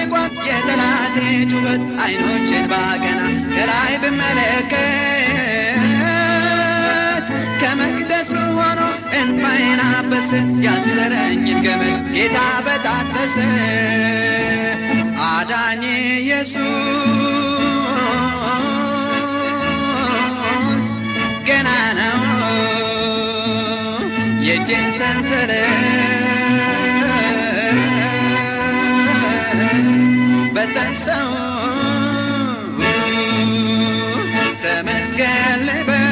ፈልጓት የጠላቴ ጩኸት አይኖቼን ባቀና ከላይ ብመለከት ከመቅደሱ ሆኖ እንባዬን አበሰ ያሰረኝን ገመድ ጌታ በጣጠሰ አዳኜ ኢየሱስ ገና ነው የእጄን ሰንሰለት በጠሰው ተመስገን ልበል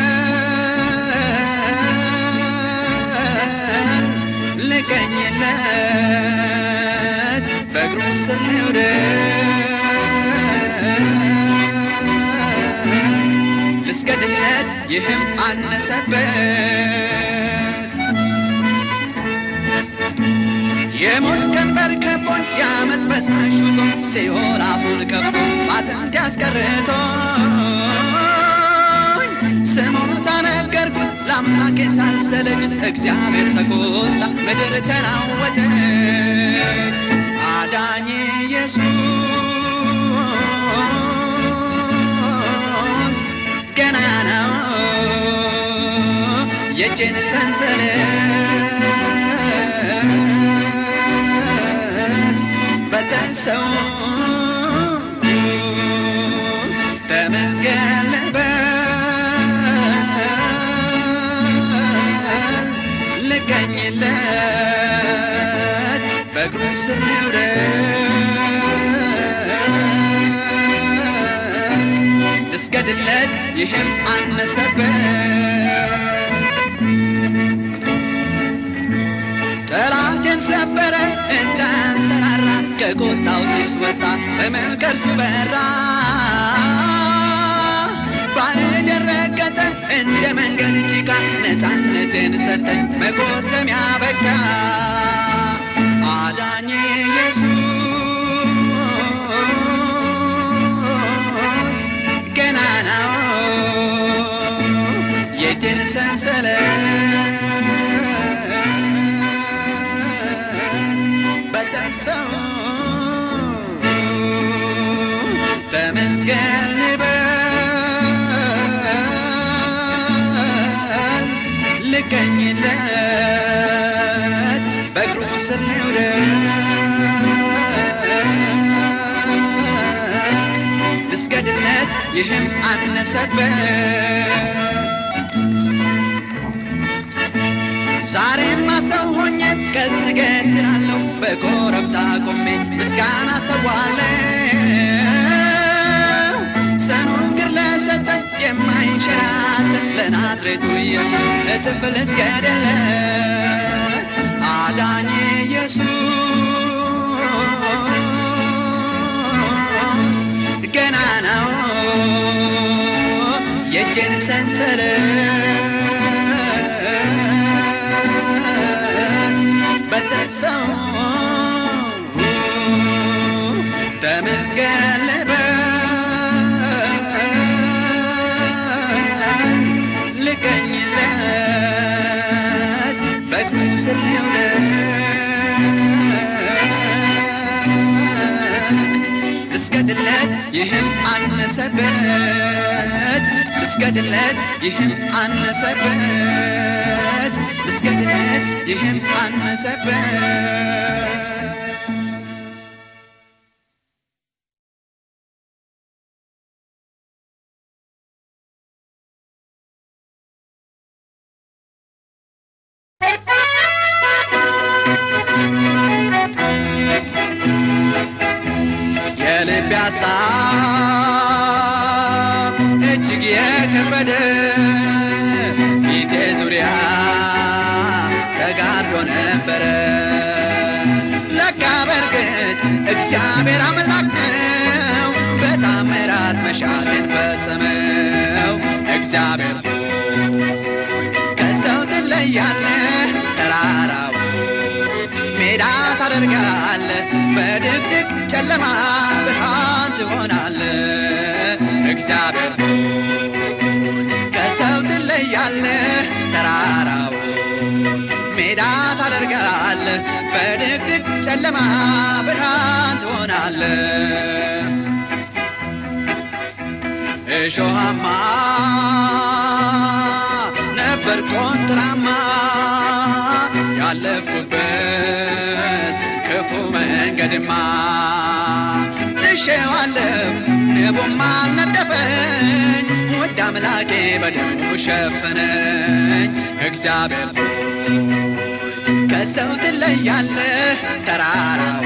ልቀኝለት በእግሩ ስር ልውደድ ልስገድለት ይህም አነሰበት የሞት ቀንበር ከቦኝ የዓመፅ ፈሳሽ ውጦ ሲኦል አፉን ከፍቶ ባጥንት ያስቀርቶኝ ስሞታ ነገርኩት ለአምላኬ ሳልሰለች እግዚአብሔር ተቆጣ ምድር ተናወጠች አዳኜ ኢየሱስ ገና ነው የእጄን ሰንሰለት በጠሰው ተመስገን ልበል ልቀኝለት በእግሩ ስር ልውደድ ልስገድለት ይህም አነሰበት ጠላቴን ሰበረ እንዳንሰራራ ከቁጣው ጢስ ወጣ ሕመም ከእርሱ በራ ባዕድ ረገጠ እንደ መንገድ ጭቃ ነፃነትን ሰጠኝ መቆዘሚያ በቃ አዳኜ ኢየሱስ ገና ነው የእጄን ሰንሰለት በጠሰው ተመስገን ልበል ልቀኝለት በእግሩ ስር ልውደድ ልስገድለት ይህም አነሰበት ዛሬማ ሰው ሆኜ ቀስት እገትራለሁ በኮረብታ ቆሜ ምስጋና ሰዋለሁ ሰኖግር ለሰጠኝ የማይንሸራተት ለናዝሬቱ ኢየሱስ እጥፍ ልስገድለት አዳኜ ኢየሱስ ገና ነው የእጄን ሰንሰለት በጠሰው ተመስገን ልበል ልቀኝለት በእግሩ ስር ልውደድ ልስገድለት ይህም አነሰበት ልስገድለት ይህም አነሰበት ልስገድለት ይህም አነሰበት የልቤ ሐሳብ እጅግ የከበደ ፊቴ ዙሪያ ተጋርዶ ነበረ ለካ በርግጥ እግዚአብሔር አምላክ ነው በታምራት መሻትን ፈጸመው እግዚአብሔር ከሰው ትለያለህ ተራራው ሜዳ ታደርጋለህ በድቅድቅ ጨለማ ብርሃን ትሆናለህ እግዚአብሔር ከሰው ትለያለህ ተራራው ሜዳ ታደርጋለህ በድቅድቅ ጨለማ ብርሃን ትሆናለህ እሾሃማ ነበር ኮንትራማ ያለፍኩበት ክፉ መንገድማ እሸዋለሁ ንቡም አልነደፈኝ ውድ አምላኬ በደሙ ሸፈነኝ እግዚአብሔር ከሰው ትለያለህ ተራራው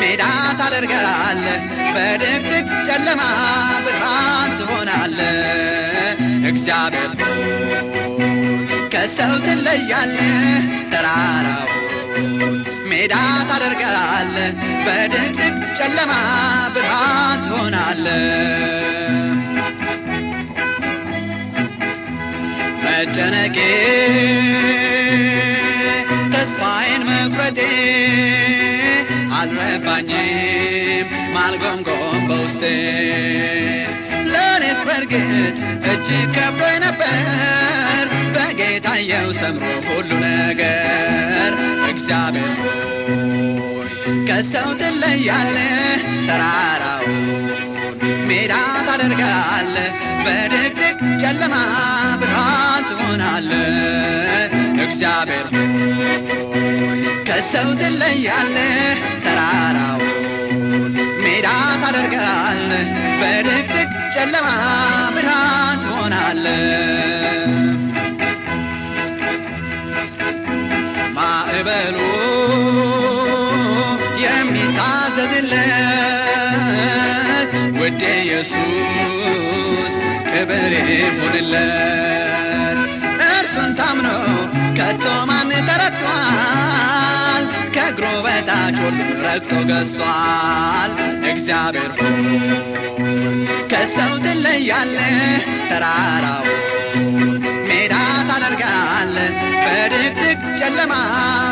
ሜዳ ታደርጋለህ በድቅድቅ ጨለማ ብርሃን ትሆናለህ እግዚአብሔር ከሰው ትለያለህ ተራራው ሜዳ ታደርጋለህ በድቅድቅ ጨለማ ብርሃን ትሆናለህ መጨነቄ ተስፋዬን መቁረጤ አልረባኝም ማልጎምጎም በውስጤ ለእኔስ በርግጥ እጅግ ከብዶኝ ነበር በጌታየው ሰምሮ ሁሉ ነገር እግዚአብሔር ሆይ ከሰው ትለያለህ ተራራውን ሜዳ ታደርጋለህ በድቅድቅ ጨለማ ብርሃን ትሆናለህ እግዚአብሔር ሆይ ከሰው ትለያለህ ተራራውን ሜዳ ታደርጋለህ በድቅድቅ ጨለማ ብርሃን ትሆናለህ ማዕበሉ የሚታዘዝለት ውዴ ኢየሱስ ክብር ይሁንለት እርሱን ታምኖ ከቶ ማን ተረቷል ከእግሩ በታች ሁሉን ረግጦ ገዝቷል እግዚአብሔር ከሰው ትለያለህ ተራራውን ሜዳ ታደርጋለህ በድቅድቅ ጨለማ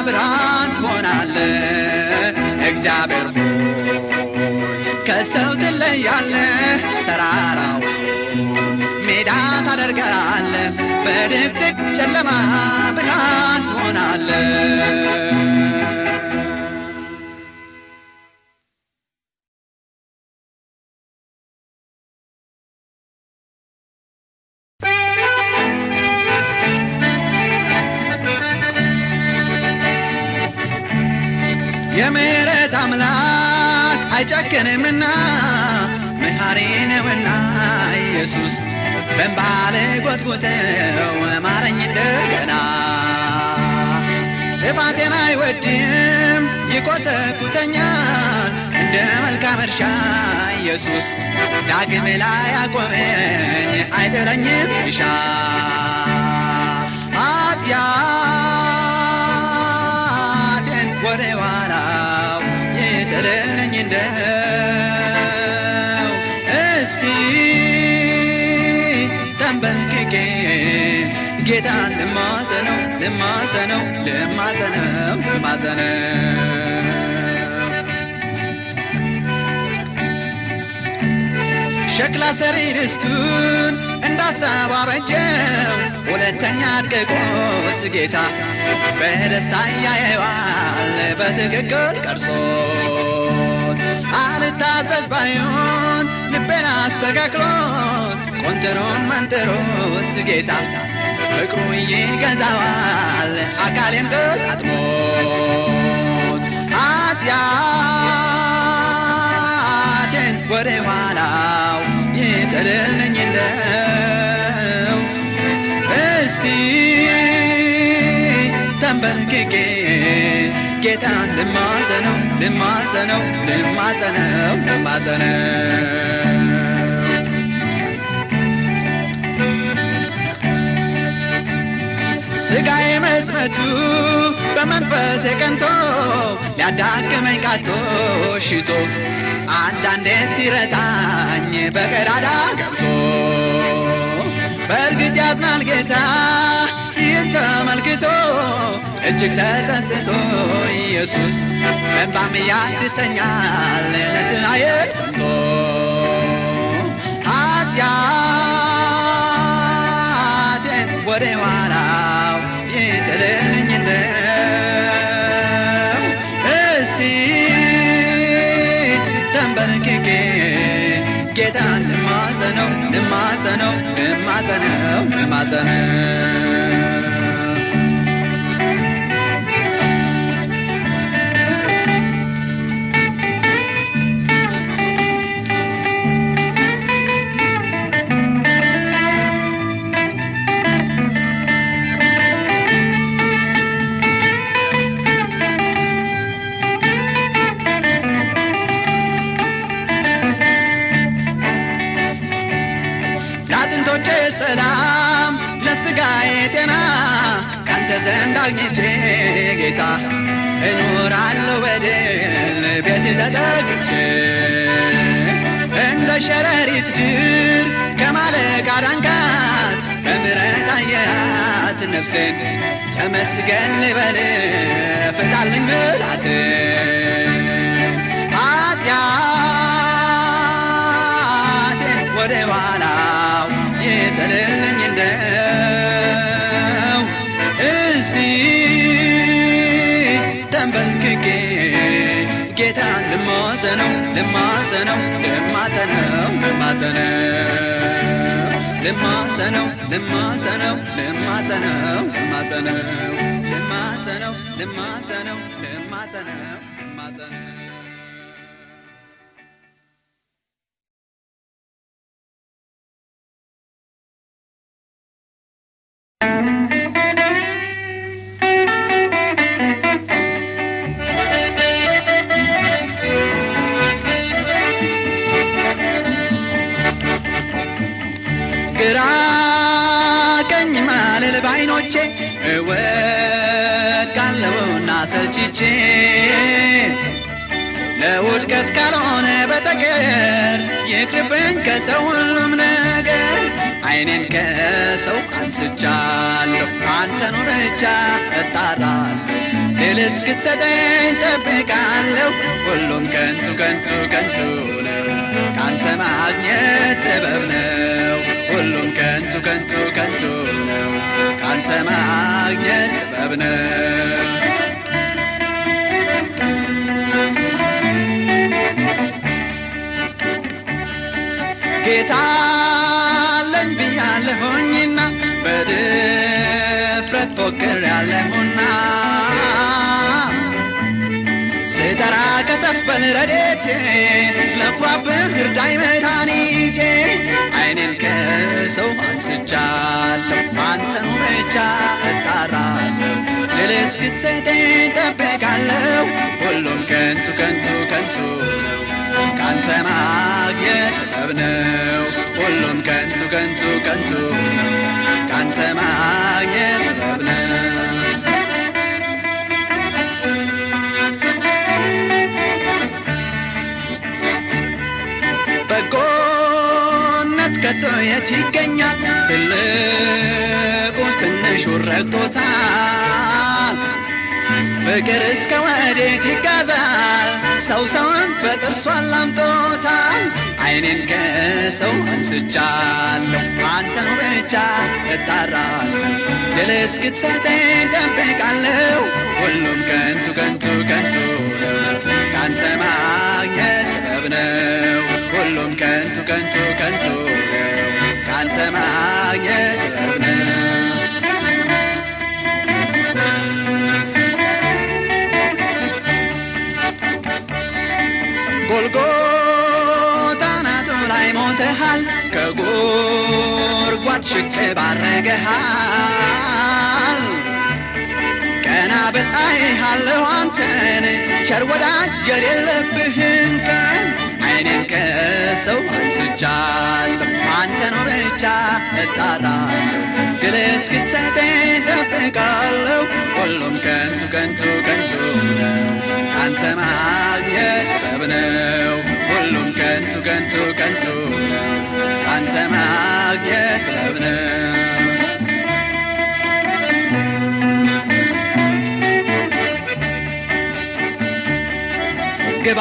ብርሃን ትሆናለህ እግዚአብሔር ከሰው ትለያለህ ተራራውን ሜዳ ታደርጋለህ በድቅድቅ ጨለማ ብርሃን ትሆናለህ የምህረት አምላክ አይጨክንምና መሐሪ ነውና ኢየሱስ በእንባ ልጎትጉተው ማረኝ እንደገና ጥፋቴን አይወድም ይኮተኩተኛል እንደ መልካም እርሻ ኢየሱስ ዳግም ላይ ያቆመኝ አይጥለኝም ይሻ ኃጢአቴን ወደ ኋላው ይጥልልኝ እንደው እስቲ ተንበርክኬ ጌታን ልማጸነው ሸክላ ሰሪ ድስቱን እንዳሳብ አበጀው ሁለተኛ አድቅቆት ጌታ በደስታ ያየዋል በትክክል ቀርጾት አልታዘዝ ባይሆን ልቤን አስተካክሎት ቆንጥሮን መንጥሮት ጌታ ፍቅሩ ይገዛዋል አካሌን ገጣጥሞት ኃጢአቴን ወደ ኋላው ይጥልልኝ እንደው እስቲ ተንበርክኬ ጌታን ልማጸነው ስጋዬ መዝመቱ በመንፈስ ቀንቶ ሊያዳክመኝ ቃቶ ሽቶ አንዳንዴ ሲረታኝ በቀዳዳ ገብቶ በእርግጥ ያዝናል ጌታ ይህን ተመልክቶ እጅግ ተጸጽቶ ኢየሱስ በእንባም ያድሰኛል ንስሐዬ ሰምቶ ኃጢአቴን ወደ ኋላው ይጥልልኝ ተንበርክኬ ጌታን ልማጸነው ልማጸነው ልማጸነው ልማጸነው ለአጥንቶቼ ሰላም ለሥጋዬ ጤና ካንተ ዘንድ አግኝቼ ጌታ እኖራለሁ በድል ቤት ተጠግቼ እንደ ሸረሪት ድር ከማለቅ አዳንካት በምሕረት አየሃት ነፍሴን ተመስገን ልበል ፍታልኝ ምላሴ ኃጢአቴን ወደ ኋላው የተለኝ እንደው እስቲ ተንበርክኬ ጌታን ልማጸነው ልማጸነው ልማጸነው ልማጸነው ልማጸነው ልማጸነው ልማጸነው ልማጸነው ልማጸነው ልማጸነው ልማጸነው ግራ ቀኝ ማልል ባይኖቼ እወድቃለሁና ሰልችቼ ለውድቀት ካልሆነ በተቀር ይቅርብኝ ከሰው ሁሉም ነገር ዓይኔን ከሰው አንስቻለሁ አንተኑ ብቻ እጣራለሁ ድል እስክትሰጠኝ ጠብቃለሁ ሁሉም ከንቱ ከንቱ ከንቱ ነው ካንተ ማግኘት ጥበብ ነው ሁሉም ከንቱ ከንቱ ከንቱ ነው ካንተ ማግኘት ጥበብ ነው ጌታ አለኝ ብያለሁኝና በድፍረት ፎክሬአለሁና ስጠራ ከተፈል ረድኤቴ ለኩራብህ እርዳኝ መድኃኒቴ ዓይኔን ከሰው አንስቻለሁ አንተኑ ብቻ እጣራለሁ ድል እስክትሰጠኝ እጠብቃለሁ ሁሉም ከንቱ ከንቱ ከንቱ ነው ካንተ ማግኘት ጥበብ ነው ሁሉም ከንቱ ከንቱ ከንቱ ነው ካንተ ማግኘት ጥበብ ነው በጎነት ከቶ የት ይገኛል ትልቁ ትንሹን ረግጦታል ፍቅር እስከ ወዴት ይጋዛል ሰው ሰውን በጥርሱ አላምጦታል ዓይኔን ከሰው አንስቻለሁ አንተኑ ብቻ እጣራለሁ ድል እስክትሰጠኝ እጠብቃለሁ ሁሉም ከንቱ ከንቱ ከንቱ ነው ካንተ ማግኘት ጥበብ ነው ሁሉም ከንቱ ከንቱ ከንቱ ነው ካንተ ማግኘት ጥበብ ነው ጎልጎታ ናቱ ላይ ሞተሃል ከጉድጓድ ሽቅብ አረገሃል ቀና ብል አይሃለሁ አንተን ቸር ወዳጅ የሌለብህን ቀን ዓይኔን ከሰው አንስቻለሁ አንተኑ ብቻ እጣራለሁ ድል እስክትሰጠኝ እጠብቃለሁ ሁሉም ከንቱ ከንቱ ከንቱ ነው ካንተ ማግኘት ጥበብ ነው ሁሉም ከንቱ ከንቱ ከንቱ ነው ካንተ ማግኘት ጥበብ ነው ግባ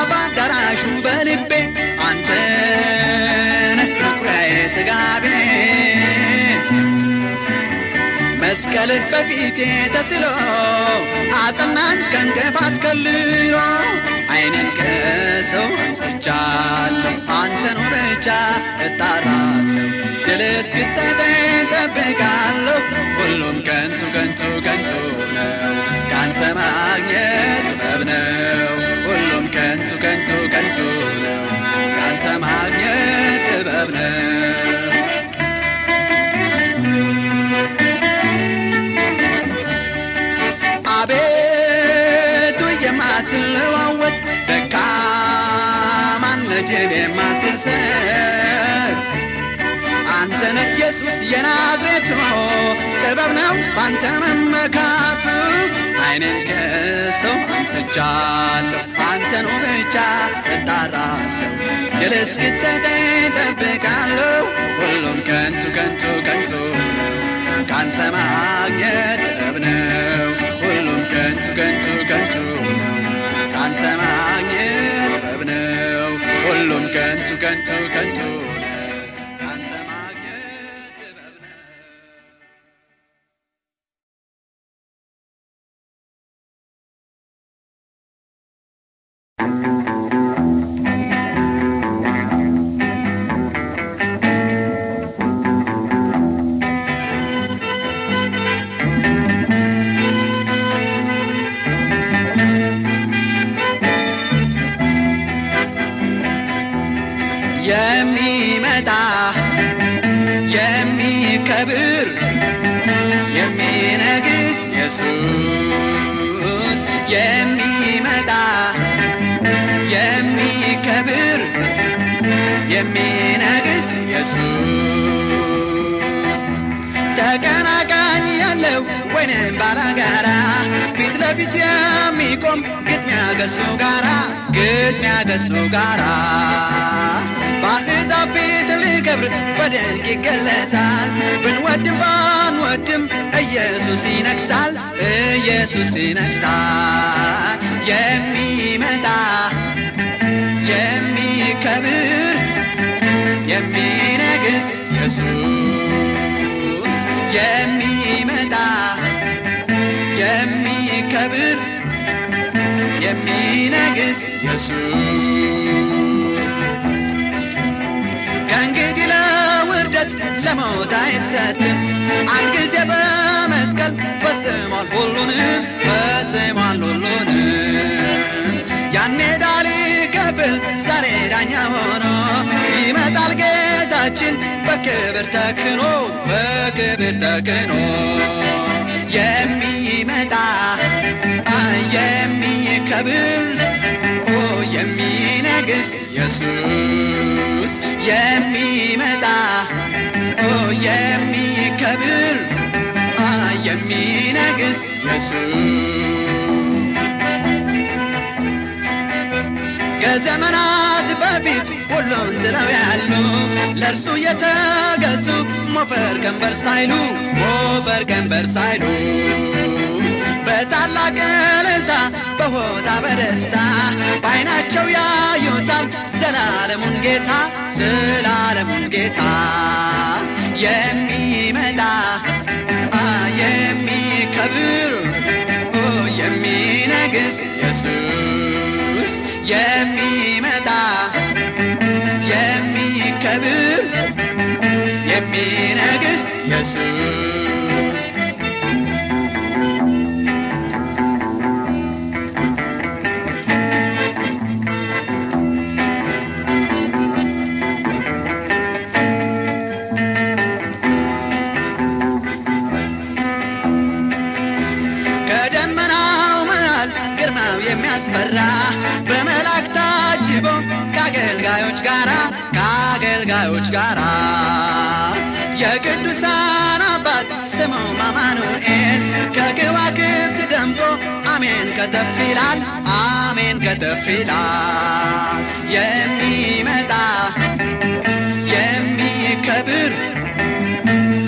በአዳራሹ በልቤ አንተ ነህ መኩሪያዬ ጥጋቤ መስቀልህ በፊቴ ተስሎ አጸናኝ ከእንቅፋት ከልሎ ዓይኔን ከሰው አንስቻለሁ አንተኑ ብቻ እጣራለሁ ድል እስክትሰጠኝ እጠብቃለሁ ሁሉም ከንቱ ከንቱ ከንቱ ነው ካንተ ማግኘት ጥበብ ነው ሁሉም ከንቱ ከንቱ ከንቱ ነው ካንተ ማግኘት ጥበብ ነው አቤቱ የማትለዋወጥ ደካማነቴን የማትሰጥ አንተ ነህ ኢየሱስ የናዝሬቱ ጥበብ ነው ባንተ መመካቱ ዓይኔን ከሰው አንስቻለሁ አንተኑ ብቻ እጣራለሁ ድል እስክትሰጠኝ እጠብቃለሁ ሁሉም ከንቱ ከንቱ ከንቱ ነው ካንተ ማግኘት ጥበብ ነው ሁሉም ከንቱ ከንቱ ከንቱ ነው ካንተ ማግኘት ጥበብ ነው ሁሉም ከንቱ ከንቱ ከንቱ ነው ካንተ ማግኘት ጥበብ ነው የሚመጣ የሚከብር የሚነግስ ኢየሱስ የሚመጣ የሚከብር የሚነግስ ኢየሱስ ተቀናቃኝ ያለው ወይንም ባላጋራ ፊት ለፊት የሚቆም ግጥሚያ ከሱ ጋራ በአሕዛብ ፊት ሊከብር በድንቅ ይገለጻል ብንወድም ባንወድም ኢየሱስ ይነግሣል የሚመጣ የሚከብር የሚነግስ ኢየሱስ የሚመጣ የሚከብር የሚነግስ ኢየሱስ ከእንግዲህ ለውርደት ለሞት አይሰጥም አንድ ጊዜ በመስቀል ፈጽሟል ሁሉንም ያኔ ዕዳ ሊከፍል ዛሬ ዳኛ ሆኖ ይመጣል ጌታችን በክብር ተክኖ የሚመጣ የሚከብር የሚነግስ ኢየሱስ የሚመጣ የሚከብር የሚነግስ ኢየሱስ ከዘመናት በፊት ሁሉን ጥለው ያሉ ለእርሱ የተገዙ ሞፈር ቀንበር ሳይሉ በታላቅ እልልታ በሆታ በደስታ በዓይናቸው ያዩታል ዘላለሙን ጌታ የሚመጣ የሚከብር የሚነግስ ኢየሱስ የሚመጣ የሚከብር የሚነግስ ኢየሱስ የሚያስፈራ በመላእክት ታጅቦ ከአገልጋዮች ጋራ የቅዱሳን አባት ስሙ አማኑኤል ከከዋክብት ደምቆ አሜን ከተፍ ይላል የሚመጣ የሚከብር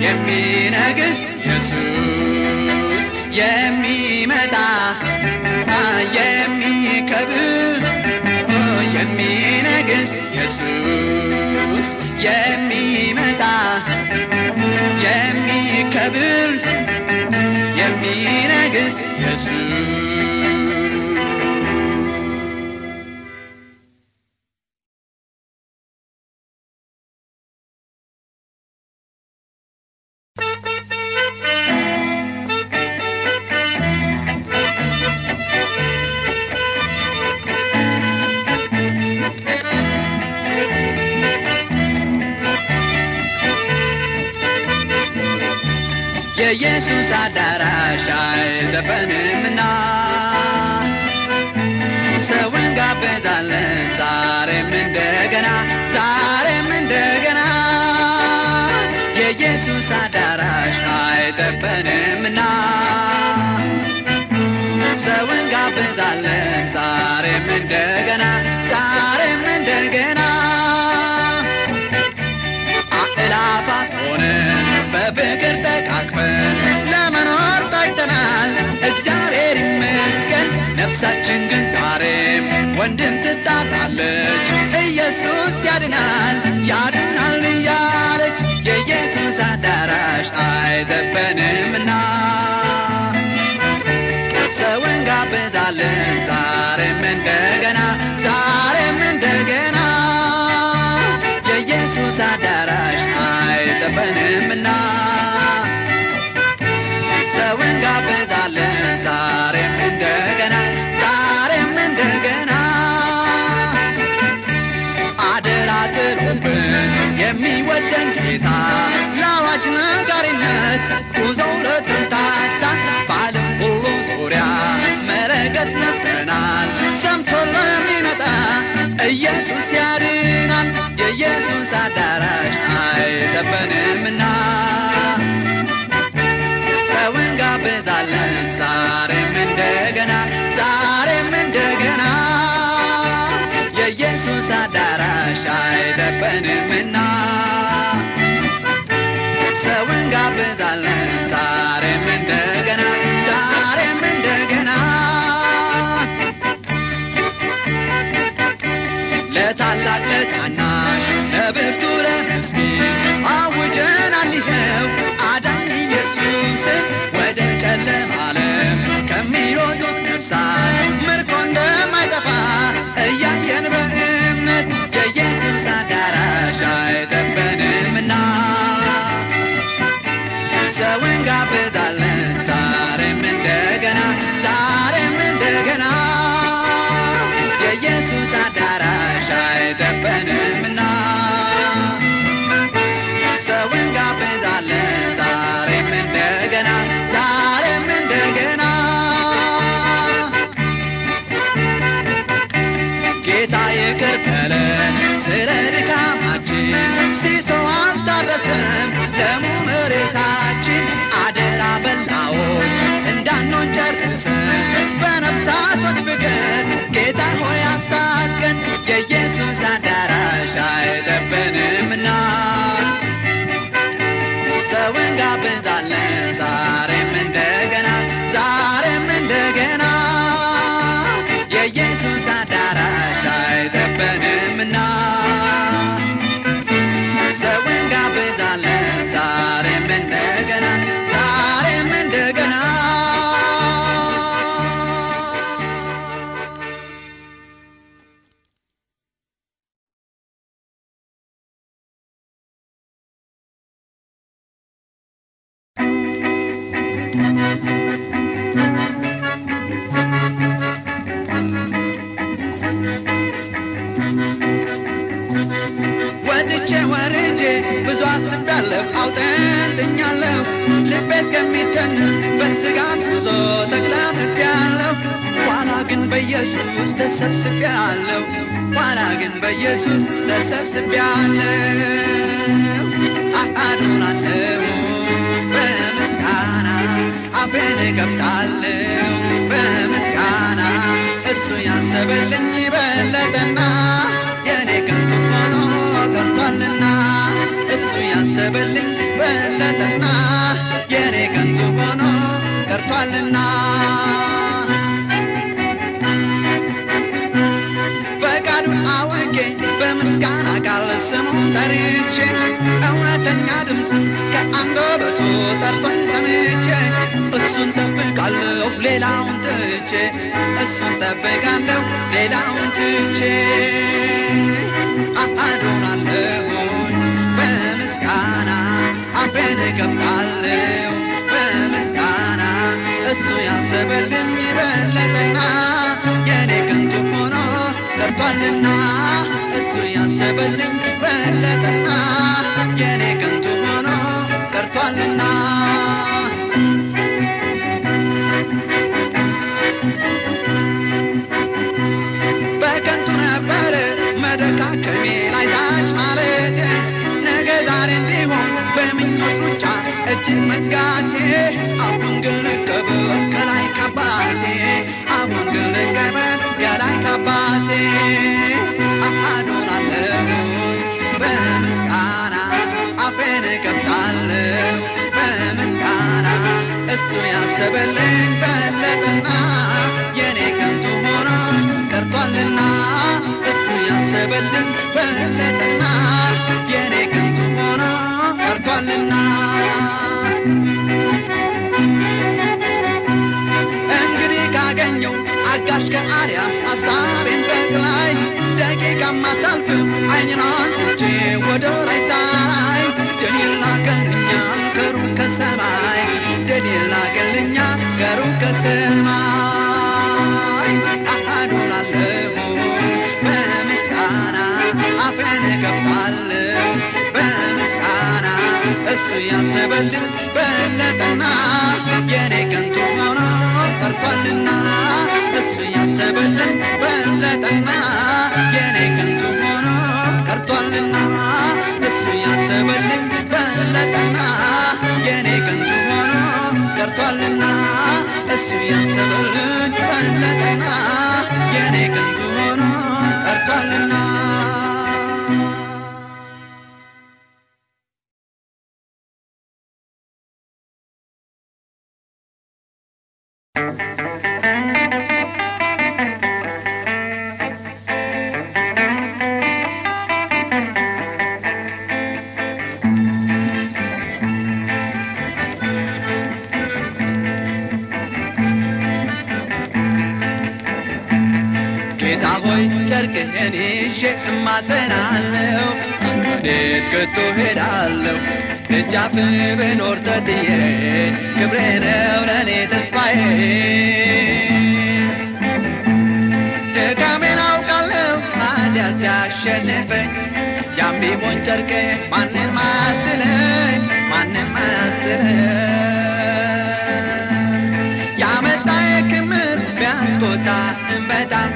የሚነግስ ኢየሱስ የሚመጣ የሚከብር የሚነግስ ኢየሱስ የሚመጣ የሚከብር ንግሥት ኢየሱስ የኢየሱስ አዳራሽ አይጠበንምና ሰውን ጋበዛለን ዛሬም እንደገና የኢየሱስ አዳራሽ አይጠበንምና ሰውን ጋበዛለን ዛሬም እንደገና አእላፋት ሆነን በፍቅር ተቃቅፈን ለመኖር ታጭተናል። እግዚአብሔር ይመስገን። ነፍሳችን ግን ዛሬም ወንድም ትጣጣለች። ኢየሱስ ያድናል እያለች የኢየሱስ አዳራሽ አይጠበንምና ሰውን ጋበዛለን ዛሬም እንደገና የኢየሱስ አዳራሽ አይጠበንምና ሰውን ጋበዛለን ዛሬም እንደገና አደራ ጥሩብን የሚወደን ጌታ ለአዋጅ ነጋሪነት ጉዞው ለተምታታ በዓለም ሁሉ ዙሪያ መለከት ነፍተናል። ሰምቶ ለሚመጣ ኢየሱስ ያድናል። የኢየሱስ አዳራሽ አይጠበንምና ሰውን ጋበዛለን ዛሬም እንደገና የኢየሱስ አዳራሽ አይጠበንምና ሰውን ጋበዛለን ዛሬም እንደገና ለታላቅ ለታናሽ ለብርቱ ለምስኪን አውጀናል ይኸው አዳኝ ኢየሱስን ወደ ጨለማ ዓለም ከሚሮጡት ነፍሳት ምርኮ እንደማይጠፋ እያየን በእምነት የኢየሱስ አዳራሽ አይጠበንምና ሰውን ጋበዛለን ዛሬም እንደገና የኢየሱስ አዳራሽ አይጠበንምና ሰውን ጋበዛለን ዛሬም እንደገና ጌታ ይቅር በለን ስለ ድካማችን ሲሶ አልታረሰም ደሙ መሬታችን አደራ በላዎች እንዳንሆን ጨርሰን በነፍሳቶች ፍቅር ጌታ ሆይ አስታጥቀን የኢየሱስ አዳራሽ አይጠበንምና ሰውን ጋበዛለን ዛሬም እንደገና የኢየሱስ አዳራሽ አይጠበንምና ሰውን ጋበዛለን ዛሬም እንደገና ወጥቼ ወርጄ ብዙ አስቤያለሁ አውጠንጥኛለሁ ልቤ እስከሚጨነቅ በስጋት ጉዞ ተክለምልፌያለሁ ኋላ ግን በኢየሱስ ተሰብስቤያለሁ አዶናለሁ በምስጋና አፌን እከፍታለሁ በምስጋና እሱ ያሰበልኝ በለጠና የኔ ከንቱ ሆኖ ቀርቷልና እሱ ያሰበልኝ በለጠና የኔ ከንቱ ሆኖ ቀርቷልና ፈቃዱን አውቄ የምስጋና ቃል ስሙን ጠርቼ እውነተኛ ድምፅ ከአንደበቱ ጠርቶኝ ሰምቼ እሱን ጠብቃለሁ ሌላውን ትቼ እሱን ጠብቃለሁ ሌላውን ትቼ አዶናለሁኝ በምስጋና አፌን እከፍታለሁ በምስጋና እሱ ያሰበልኝ በለጠና የኔ ከንቱ ሆኖ ቀርቷልና እሱ ያሰበልኝ በለጠና የኔ ከንቱ ሆኖ ቀርቷልና በከንቱ ነበር መደካከሜ ላይ ታች ማለት ነገ ዛሬ እንዲሆን በምኞት ሩጫ እጅግ መዝጋቴ አሁን ግን ልቀበል ከላይ ከአባቴ አሁን ግን ልቀበል ከላይ ከአባቴ አዶናለሁ በምስጋና አፌን እከፍታለሁ በምስጋና እሱ ያሰበልኝ በለጠና የኔ ከንቱ ሆኖ ቀርቷልና እሱ ያሰበልኝ በለጠና የኔ ከንቱ ሆኖ ቀርቷልና እንግዲህ ካገኘው አጋሽ ከአርያ ሐሳቤን በላይ ደቂቃም አታልፍም ዓይኔን አንስቼ ወደ ላይ ሳይ ደኔን ላከልኛል ከሩቅ ከሰማይ ደኔን ላከልኛል ከሩቅ ከሰማይ አዶናለሁ በምስጋና አፌን እከፍታለሁ በምስጋና እሱ ያሰበልኝ በለጠና የኔ ከንቱ ሆኖ ቀርቷልና እሱ ያሰበልኝ በለጠና የኔ ከንቱ ሆኖ ቀርቷልና እሱ ያሰበልኝ በለጠና የኔ ከንቱ ሆኖ ቀርቷልና እሱ ያሰበልኝ በለጠና የኔ ከንቱ ሆኖ ቀርቷልና ጌታ ሆይ ጨርቅህን ይዤ እማጸናለሁ ወዴት ከቶ ሄዳለሁ ደጃፍ ብኖር ተጥዬ ክብሬ ነው ለእኔ ተስፋዬ ድካሜን አውቃለሁ ኃጢአት ሲያሸንፈኝ ያም ቢሆን ጨርቄ ማንም አያስጥለኝ ማንም አያስጥለኝ ያመጣዬ ክምር ቢያስቆጣህም በጣም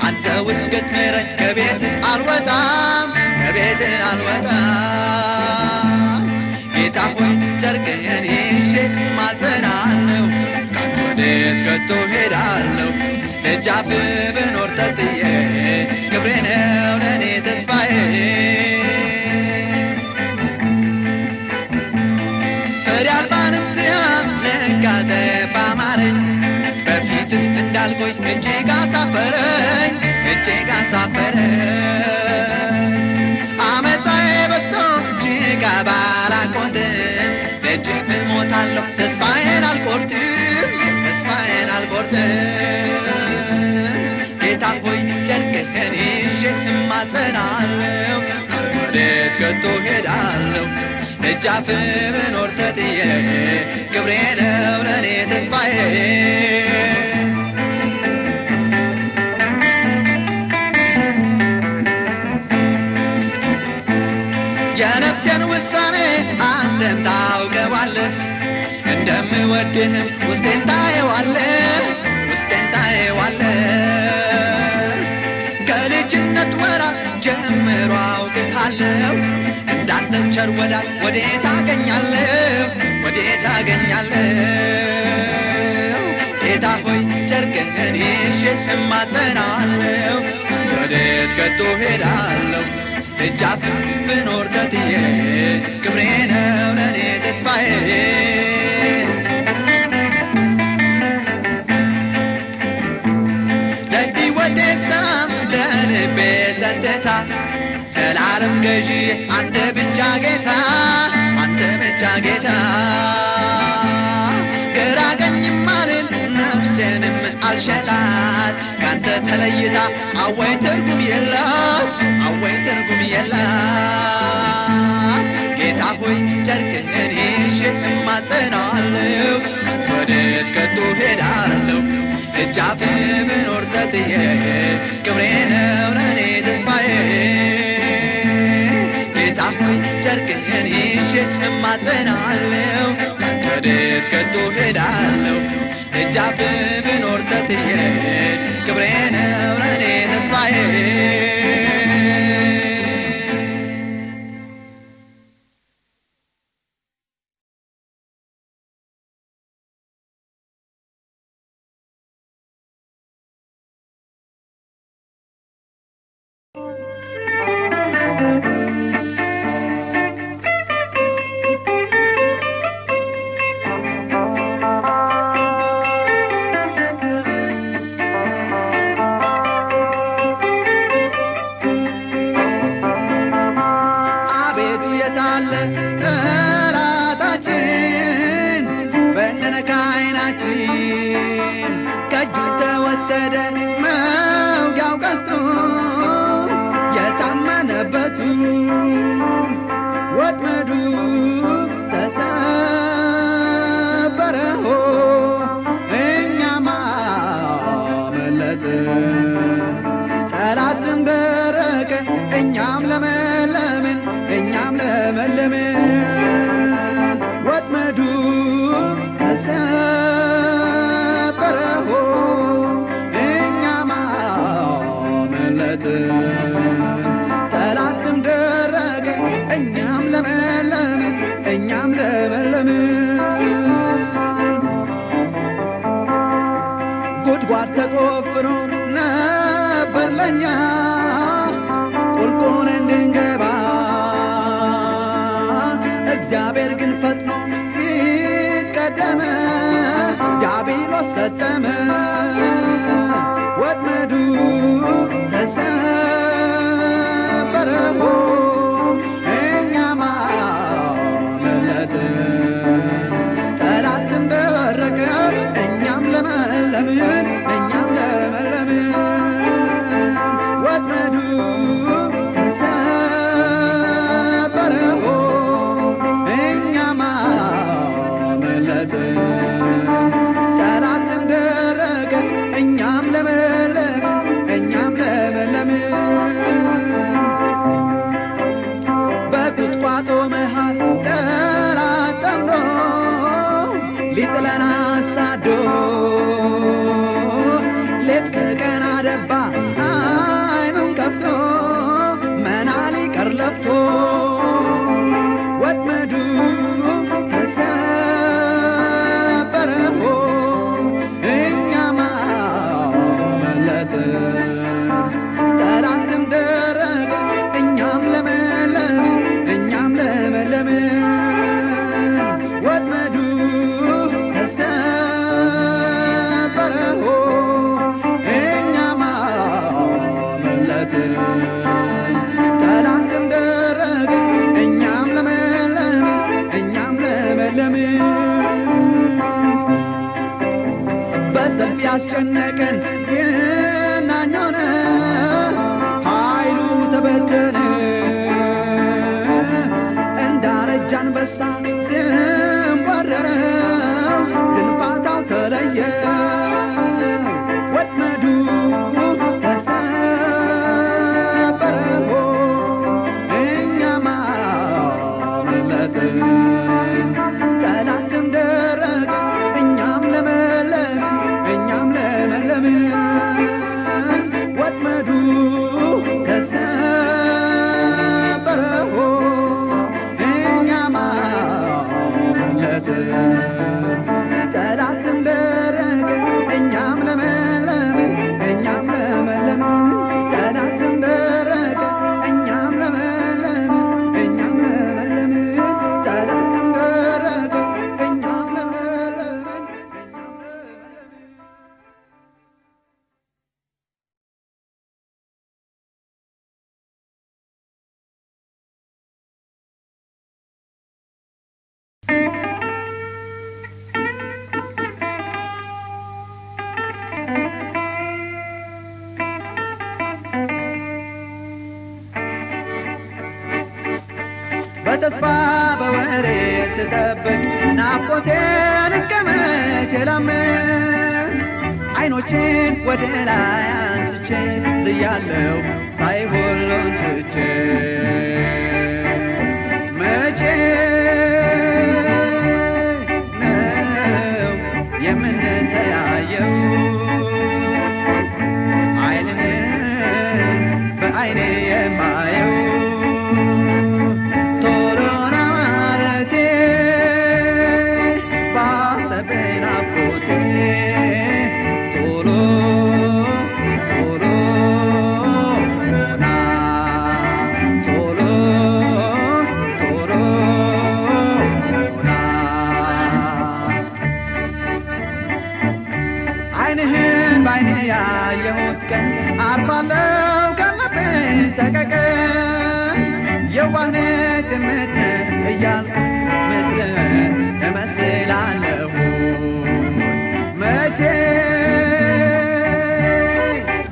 አንተ ውስጥ ገስመረኝ ከቤት አልወጣም ከቤት አልወጣም ጌታ ሆይ ጨርቅህን ይዤ እማጸናለሁ ካንተ ወዴት ከቶ ሄዳለሁ ደጃፍ ብኖር ተጥዬ ክብሬ ነው ለእኔ ተስፋዬ ፍሬ አልባ ንስሐ ልጋጠም አማረኝ በፊትህ እንዳልቆይ እጅግ አሳፈረኝ እጅግ አሳፈረኝ አመፃዬ በዝቶ እጅግ ባላቆጥም ደጅህ እሞታለሁ ተስፋዬን አልቆርጥም ተስፋዬን አልቆርጥም ጌታ ሆይ ጨርቅህን ይዤ እማጸናለሁ ወዴት ከቶ ሄዳለሁ ደጃፍ ብኖር ተጥዬ ክብሬ ነው ለእኔ ተስፋዬ የነፍሴን ውሳኔ አንተም ታውቀዋለህ እንደምወድህም ውስጤን ታየዋለህ ውስጤን ታየዋለህ ከልጅነት ወራት ጀምሮ አውቅሃለሁ እንዳንተ ቸር ወዳጅ ወዴት አገኛለሁ ወዴት አገኛለሁ ጌታ ሆይ ጨርቅህን ይዤ እማጸናለሁ ወዴት ከቶ ሄዳለሁ ደጃፍ ብኖር ተጥዬ ክብሬ ነው ለእኔ ተስፋዬ ለሕይወቴ ሰላም ለልቤ ጸጥታ ዘላለም ገዢ አንተ ብቻ ጌታ አንተ ብቻ ጌታ ግራ ቀኝም አልል ነፍሴንም አልሸጣት ካንተ ተለይታ አወይ ትርጉም የላት አወይ ትርጉም የላት ጌታ ሆይ ጨርቅህን ይዤ እማጸናለሁ ወዴት ከቶ ሄዳለሁ እጃፍ ብኖር ተጥዬ ክብሬ ነው ለእኔ ተስፋዬ ጌታ ሆይ ጨርቅህን ይዤ እማጸናለሁ ወዴት ከቶ ሄዳለሁ እጃፍ ብኖር ተጥዬ ክብሬ ነው ለእኔ ተስፋዬ ተቆፍሮ ነበር ለኛ ቁልቁል እንድንገባ እግዚአብሔር ግን ፈጥኖ ቀደመ ዲያብሎስ ሰጠመ ወጥመዱ ተሰበረ እኛማ መለጥን ጠላትም ደረቀ እኛም ለመለምን እኛም ለመለምን ወጥመዱ ተሰበረ እኛማ መለጥን ጠላትም ደረቀ እኛም ለመለምን እኛም ለመለምን በቁጥቋጦ መሃል ጠላት ጠምዶ ሊጥለን አሳዶ ሌት ከቀን አደባ አይኑን ከፍቶ መና ሊቀር ለፍቶ ወጥመዱ ተሰበረ እኛማ መለጥን ጠላትም ደረቀ እኛም ለመለምን እኛም ለመለምን ወጥመዱ ተሰበረ እኛማ መለጥን ጠላትም ደረቀ እኛም ለመለምን እኛም ለመለምን በሰልፍ ያስጨነቀን ግናኝ ሆነ ኃይሉ ተበተነ እንዳረጀ አንበሳ ዝም ወረረው ድንፋታው ተለየ ወጥመዱ ተሰበረ እኛማ መለጥን ጠላትም ደረቀ እኛም ለመለምን እኛም ለመለምን ወጥመዱ ተሰበረ እኛማ በተስፋ በወሬ ስጠብቅ ናፍቆቴን እስከ መቼ ላምን አይኖቼን ወደ ላይ አንስቼ ዝያለው ሳይሆን ትቼ መቼ ነው የምንተያየው ዓይንህን በዓይኔ የማየው ቶሎ ና ማለቴ ባሰበኝ ናፍቆቴ ቶሎ ቶሎ ና ቶሎ ቶሎ ና ዓይንህን በዓይኔ ያየሁት ቀን አርፋለሁ ካለብኝ ሰቀቀን የዋህነህ ጭምት ነህ እያልኩ ምስልህን እመስላለሁ መቼ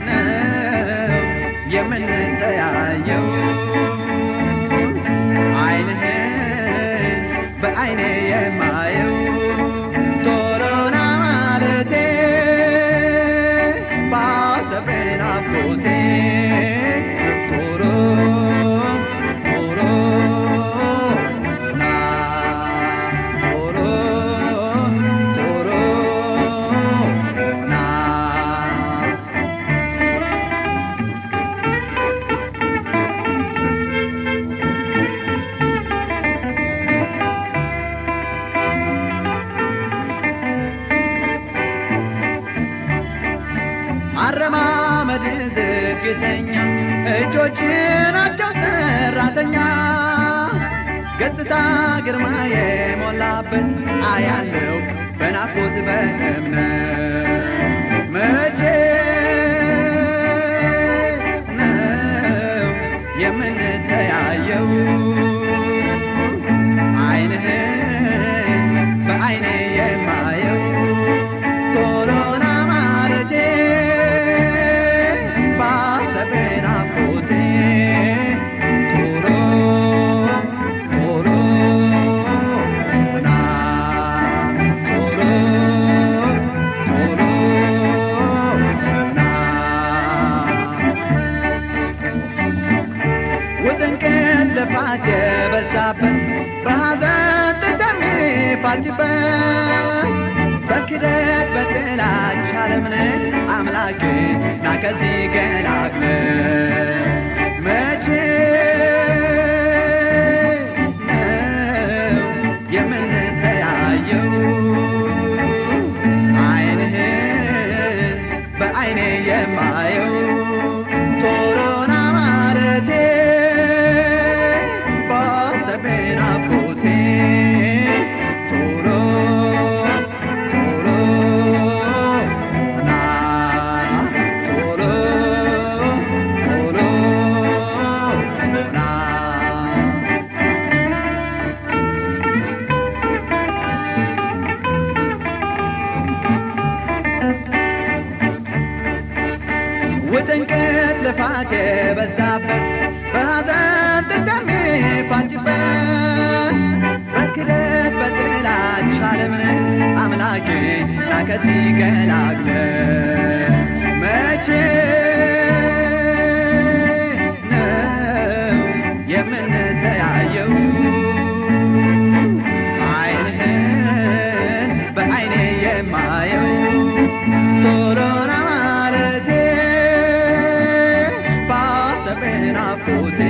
ነው የምንተያየው ዓይንህን በዓይኔ የማየው ቶሎ ና ማለቴ ባሰበኝ ናፍቆቴ ቶሎ ቶሎ ና ቶሎ ቶሎ ና አረማመድ ዝግተኛ እጆች ናቸው ሰራተኛ ገጽታ ግርማ የሞላበት አያለው በናፍቆት በእምነት መቼ ነው የምንተያየው ዓይንህን በዓይኔ የማየው ቶሎ ና ማለቴ ባሰበኝ ናፍቆቴ ቶሎ ቶሎ ና ቶሎ ቶሎ ና ውጥንቅጥ ልፋት የበዛበት በሐዘን ተሚፋጭበት በክደት በጥላቻ ለምንን አምላኬ ና ከዚህ ገላግለን መቼ ነው የምንተያየው ዓይንህን በዓይኔ የማየው ቶሎ ና ማለቴ ባሰበኝ ናፍቆቴ ቶሎ ቶሎ ና ቶሎ ቶሎ ና ውጥንቅጥ ልፋት የበዛበት በሐዘን ተሚፋጭበት በክደት በጥላቻ ለምንን አምላኬ ና ከዚህ ገላግለን መቼ ነው የምንተያየው ዓይንህን በዓይኔ የማየው ቶሎ ና ማለቴ ባሰበኝ ናፍቆቴ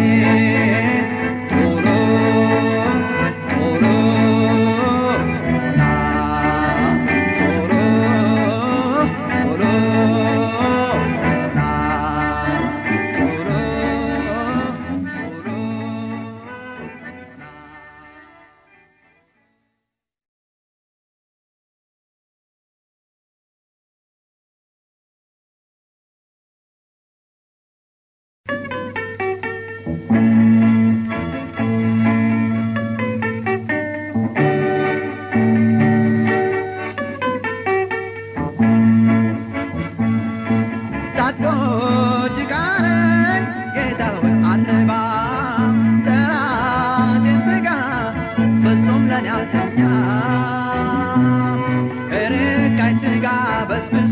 ቶሎ ቶሎ ና ቶሎ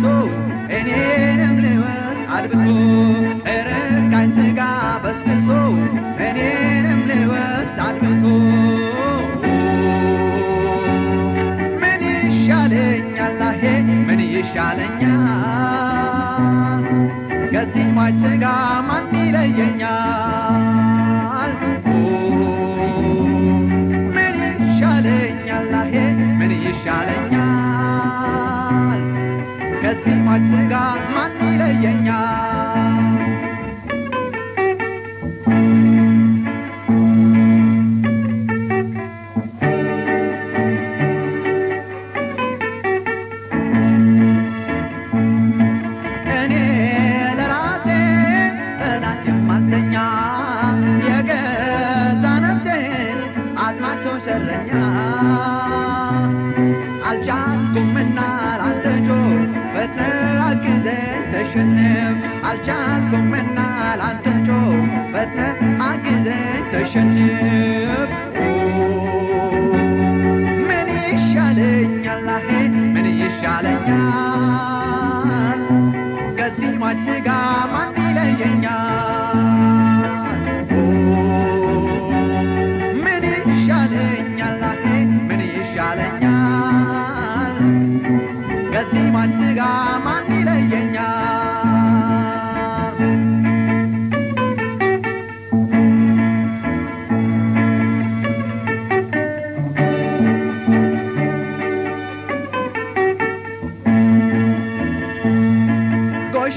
አልብሶ እኔንም ልወስድ አልብሶ ርካሽ ሥጋ በስብሶ እኔንም ልወስድ አልብሶ ምን ይሻለኛል አሄ ምን ይሻለኛል ከዚህ ሟች ሥጋ ማን ይለየኛል ምን ይሻለኛል አሄ ምን ይሻለኛል ከዚህ ሟች ሥጋ ማን ይለየኛል እኔ ለራሴ ጠላት የማስተኛ የገዛ ነፍሴን አጥማች ሰው ሸረኛ አልቻልኩምና ላንተ ጆር ፈጥነህ አግዘኝ ተሸነፍ አልቻልኩምና ላንተ ጆር ፈጥነህ አግዘኝ ተሸነፍ ምን ይሻለኛል አሄ ምን ይሻለኛል ከዚህ ሟች ሥጋ ማን ይለየኛል ምን ይሻለኛል አሄ ምን ይሻለኛል ከዚህ ሟች ሥጋ ማን ይለየኛል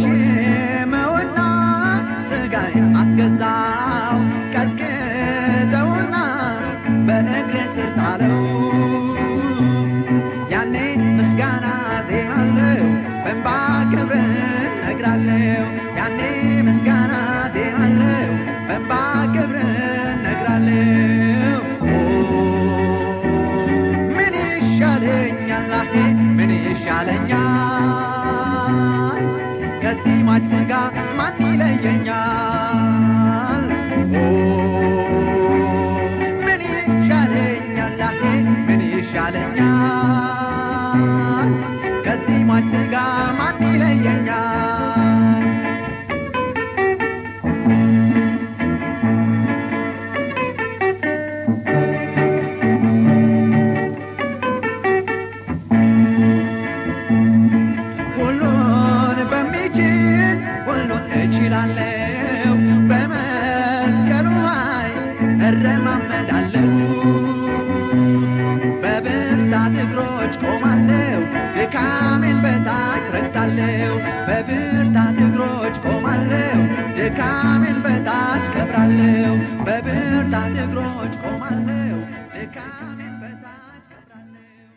ጎሽመውና ሥጋዬን አስገዛው ቀጥቅጠውና በእግሬ ስር ጣለው ያኔ ምስጋና ዜማለሁ በእንባ ክብርህን እነግራለሁ ያኔ ምስጋና ዜማለሁ በእንባ ክብርህን እነግራለሁ ምን ይሻለኛል አሄ ምን ይሻለኛል ከዚህ ሟች ሥጋ ማን ይለየኛል ምን ይሻለኛል አሄ ምን ይሻለኛል ከዚህ ሟች ሥጋ ማን ይለየኛል ሁሉን በሚችል ሁሉን እችላለሁ በመስቀሉ ኃይል እረማመዳለሁ በብርታት እግሮች ቆማለሁ ድካሜን በታች ረግጣለሁ በብርታት እግሮች ቆማለሁ ድካሜን በታች ቀብራለሁ በብርታት እግሮች ቆማለሁ ድካሜን በታች ቀብራለሁ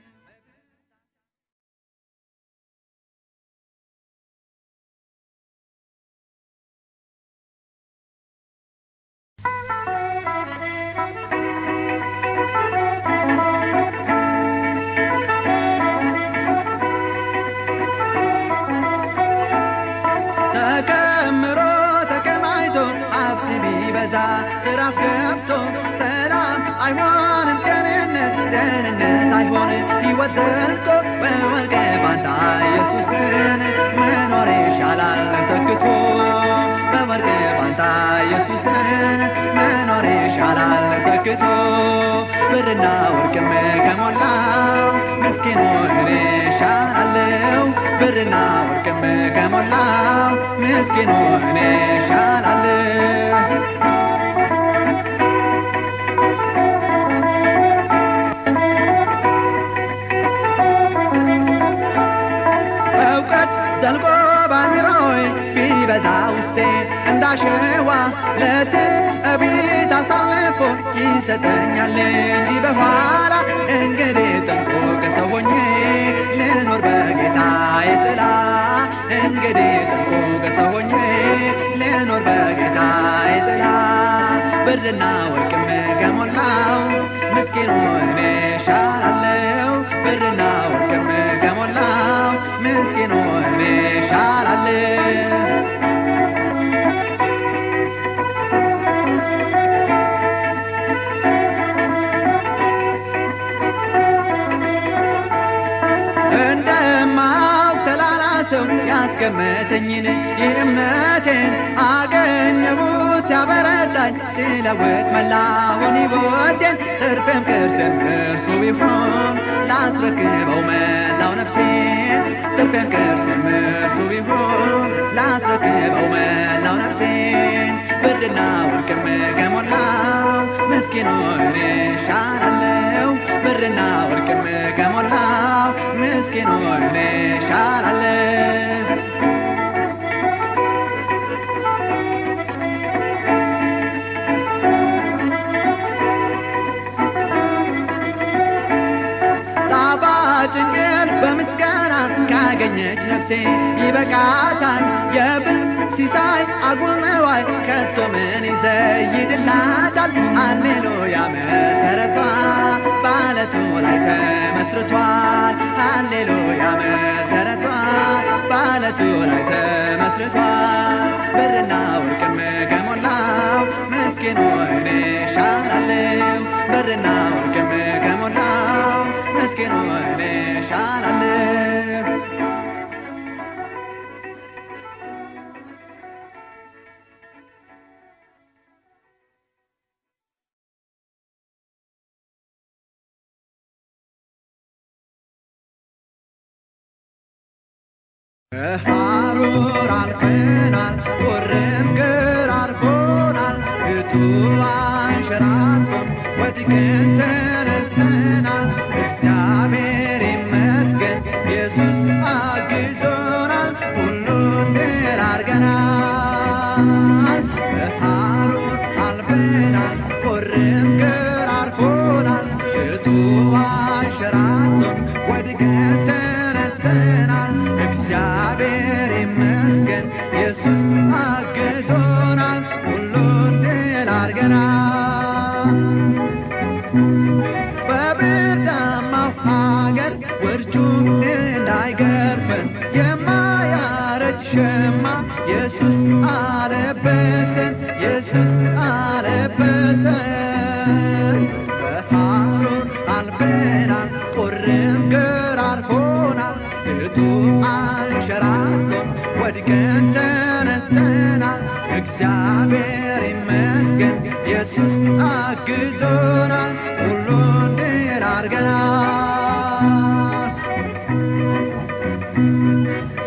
ተከምሮ ተከማይቶ ሀብት ቢበዛ ራስ ገብቶ ሰላም አይሆንም ጤንነት ደህንነት አይሆንም ሕይወት ዘልቆ በወርቅ ባንታ ኢየሱስን መኖር ይሻላል ተክቶ በወርቅ ባንታ ኢየሱስን መኖር ይሻላል ተክቶ ብርና ወርቅም ከሞላው ምስኪኑን እኔ እሻላለሁ ብርና ወርቅም ከሞላው ምስኪኑን እኔ እሻላለሁ እውቀት ዘልቆ ባሚሮይ ቢበዛ ውስጤ እንዳሸዋ ለትዕቢት አሳልፎ ይሰጠኛል እንጂ በኋላ እንግዲህ ጠንቆ ከሰው ሆኜ ልኖር በጌታዬ ጥላ እንግዲህ ጠንቆ ከሰው ሆኜ ልኖር በጌታዬ ጥላ ብርና ወርቅም ከሞላው ምስኪኑን እኔ እሻላለሁ ብርና ወርቅም ከሞላው ምስኪኑን እኔ እሻላለሁ እንደማው ተላላ ሰው ያስቀመጠኝን የእምነቴን አገኘሁት ያበረታኝ ሲለውጥ መላውን ሕይወቴን ትርፌም ቅርሴም እርሱ ቢሆን ላስረክበው መላው ነፍሴን ትርፌም ቅርሴም እርሱ ቢሆን ላስረክበው መላው ነፍሴን ብርና ወርቅም ከሞላው ምስኪኑን እሻላለሁ ብርና ወርቅም ከሞላው ምስኪኑን እሻላለሁ ጣፋጭን በምስጋና ካገኘች ነፍሴ ይበቃታል የብል ሲሳይ አጉል ነዋይ ከቶ ምን ይዘይድላታል ሃሌሉያ መሰረቷ በዓለቱ ላይ ተመስርቷል ሃሌሉያ መሰረቷ በዓለቱ ላይ ተመስርቷል ብርና ወርቅም ከሞላው ምስኪኑን እሻላለሁ ብርና ወርቅም ከሞላው ምስኪኑን እሻላለሁ ሐሩር አልፈናል ቁርም ግር አርፎናል እቱ አንሸራቶን ወድቀን ተነስተናል እግዚአብሔር ይመስገን ኢየሱስ አግዞናል ሁሉን ድል አድርገናል ሐሩር አልፈናል ቁርም ግር አርፎናል እቱ አንሸራቶን ወድቀን ተነስተናል እግዚአብሔር ይመስገን ኢየሱስ አግዞናል ሁሉን ድል አድርገናል በብርዳማው ሀገር ውርጩ እንዳይገርፈን የማያረጅ ሸማ ኢየሱስ አለበሰን ኢየሱስ አለበሰን በሐሩር አልፈናል ቁርም ግር አርፎናል እቱ አንሸራቶን ወድቀን ተነስተናል እግዚአብሔር ይመስገን ኢየሱስ አግዞናል ሁሉን ድል አድርገናል